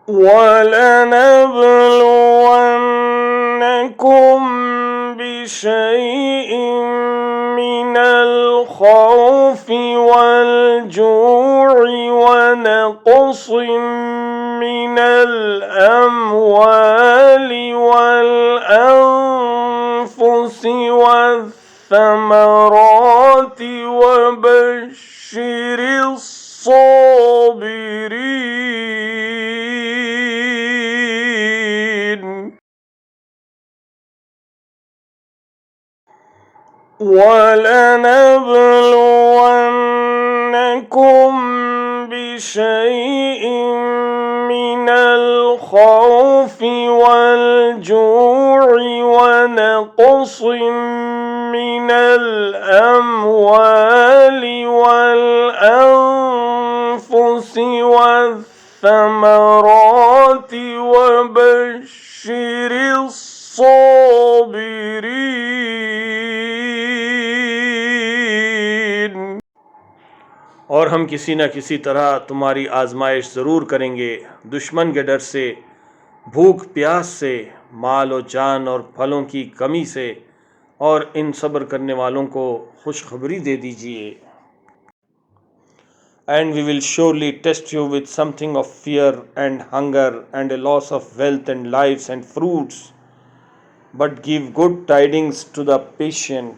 وَلَنَبْلُوَنَّكُمْ بِشَيْءٍ مِّنَ الْخَوْفِ وَالْجُوعِ وَنَقْصٍ مِّنَ الْأَمْوَالِ وَالْأَنفُسِ وَالثَّمَرَاتِ وَبَشِّرِ الصَّابِرِينَ وَلَنَبْلُوَنَّكُمْ بِشَيْءٍ مِّنَ الْخَوْفِ وَالْجُوعِ وَنَقْصٍ مِّنَ الْأَمْوَالِ وَالْأَنفُسِ وَالثَّمَرَاتِ وَبَشِّرِ الصَّابِرِينَ और हम किसी न किसी तरह तुम्हारी आजमाइश ज़रूर करेंगे, दुश्मन के डर से, भूख प्यास से, माल और जान और फलों की कमी से, और इन सब्र करने वालों को खुशखबरी दे दीजिए। And we will surely test you with something of fear and hunger and a loss of wealth and lives and fruits, but give good tidings to the patient.